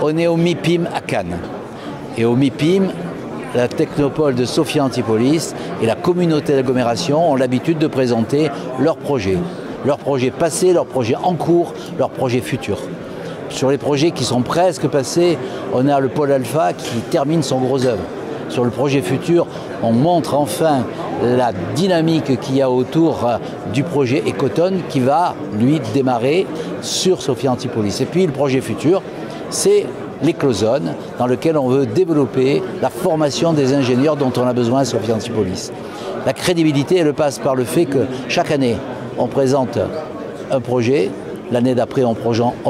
On est au MIPIM à Cannes. Et au MIPIM, la technopole de Sophia Antipolis et la communauté d'agglomération ont l'habitude de présenter leurs projets passés, leurs projets en cours, leurs projets futurs. Sur les projets qui sont presque passés, on a le pôle Alpha qui termine son gros œuvre. Sur le projet futur, on montre enfin la dynamique qu'il y a autour du projet Ecotone qui va, lui, démarrer sur Sophia Antipolis. Et puis le projet futur, c'est l'Eclozone, dans lequel on veut développer la formation des ingénieurs dont on a besoin à Sophia Antipolis. La crédibilité, elle passe par le fait que chaque année, on présente un projet, l'année d'après, on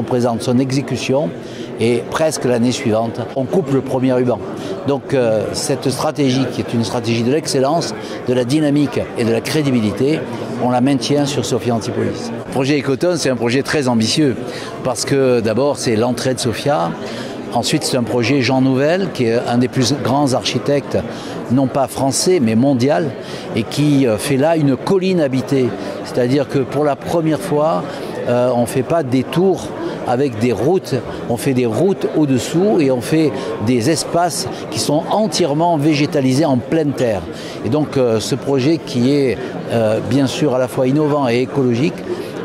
présente son exécution, et presque l'année suivante, on coupe le premier ruban. Donc cette stratégie, qui est une stratégie de l'excellence, de la dynamique et de la crédibilité, on la maintient sur Sophia Antipolis. Le projet Ecotone, c'est un projet très ambitieux, parce que d'abord, c'est l'entrée de Sophia. Ensuite, c'est un projet Jean Nouvel, qui est un des plus grands architectes, non pas français, mais mondial, et qui fait là une colline habitée. C'est-à-dire que pour la première fois, on ne fait pas des tours avec des routes, on fait des routes au-dessous et on fait des espaces qui sont entièrement végétalisés en pleine terre. Et donc ce projet qui est bien sûr à la fois innovant et écologique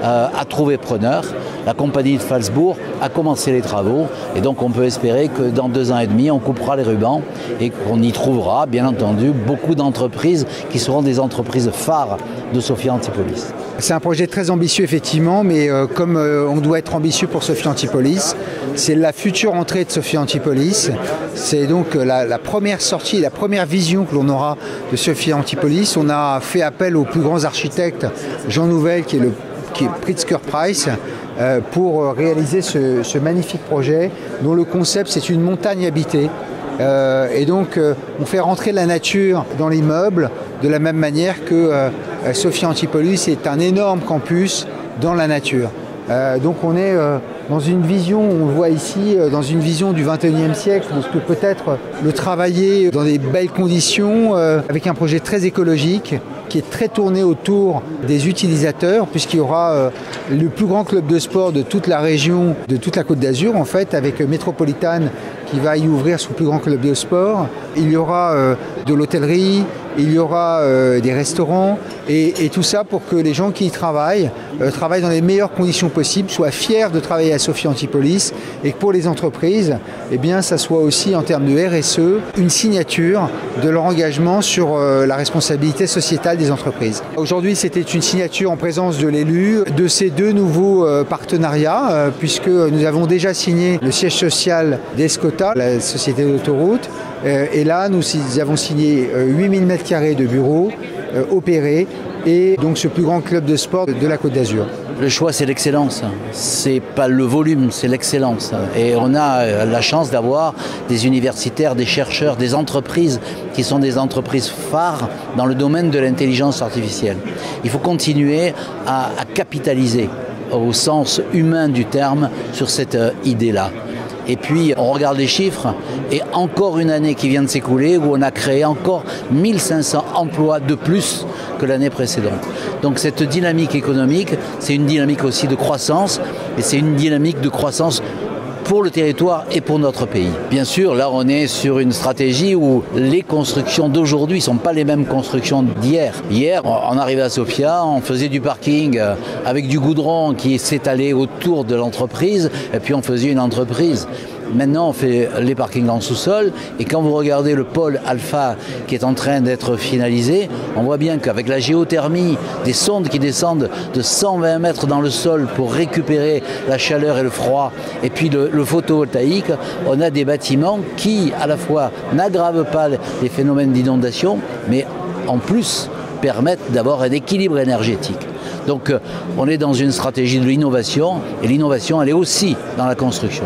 a trouvé preneur. La compagnie de Phalsbourg a commencé les travaux et donc on peut espérer que dans 2 ans et demi on coupera les rubans et qu'on y trouvera bien entendu beaucoup d'entreprises qui seront des entreprises phares de Sophia Antipolis. C'est un projet très ambitieux effectivement, mais comme on doit être ambitieux pour Sophia Antipolis, c'est la future entrée de Sophia Antipolis. C'est donc la première sortie, la première vision que l'on aura de Sophia Antipolis. On a fait appel aux plus grands architectes, Jean Nouvel qui est Pritzker Price, pour réaliser ce magnifique projet dont le concept c'est une montagne habitée. Et donc on fait rentrer la nature dans l'immeuble de la même manière que Sophia Antipolis est un énorme campus dans la nature. Donc on est dans une vision, on le voit ici, dans une vision du XXIe siècle, de ce que peut être le travailler dans des belles conditions, avec un projet très écologique, qui est très tourné autour des utilisateurs, puisqu'il y aura le plus grand club de sport de toute la région, de toute la Côte d'Azur, en fait, avec Métropolitan qui va y ouvrir son plus grand club de sport. Il y aura de l'hôtellerie, il y aura des restaurants, et tout ça pour que les gens qui y travaillent dans les meilleures conditions possibles, soient fiers de travailler à Sophia Antipolis, et que pour les entreprises, eh bien, ça soit aussi en termes de RSE, une signature de leur engagement sur la responsabilité sociétale des entreprises. Aujourd'hui, c'était une signature en présence de l'élu de ces 2 nouveaux partenariats, puisque nous avons déjà signé le siège social d'Escota, la société d'autoroute, et là, nous avons signé 8000 m² de bureaux opérés et donc ce plus grand club de sport de la Côte d'Azur. Le choix, c'est l'excellence. C'est pas le volume, c'est l'excellence. Et on a la chance d'avoir des universitaires, des chercheurs, des entreprises qui sont des entreprises phares dans le domaine de l'intelligence artificielle. Il faut continuer à capitaliser au sens humain du terme sur cette idée-là. Et puis, on regarde les chiffres, et encore une année qui vient de s'écouler où on a créé encore 1500 emplois de plus que l'année précédente. Donc cette dynamique économique, c'est une dynamique aussi de croissance, et c'est une dynamique de croissance pour le territoire et pour notre pays. Bien sûr, là on est sur une stratégie où les constructions d'aujourd'hui ne sont pas les mêmes constructions d'hier. Hier, on arrivait à Sophia, on faisait du parking avec du goudron qui s'étalait autour de l'entreprise, et puis on faisait une entreprise. Maintenant, on fait les parkings en sous-sol, et quand vous regardez le pôle Alpha qui est en train d'être finalisé, on voit bien qu'avec la géothermie, des sondes qui descendent de 120 mètres dans le sol pour récupérer la chaleur et le froid, et puis le photovoltaïque, on a des bâtiments qui, à la fois, n'aggravent pas les phénomènes d'inondation, mais en plus permettent d'avoir un équilibre énergétique. Donc, on est dans une stratégie de l'innovation, et l'innovation, elle est aussi dans la construction.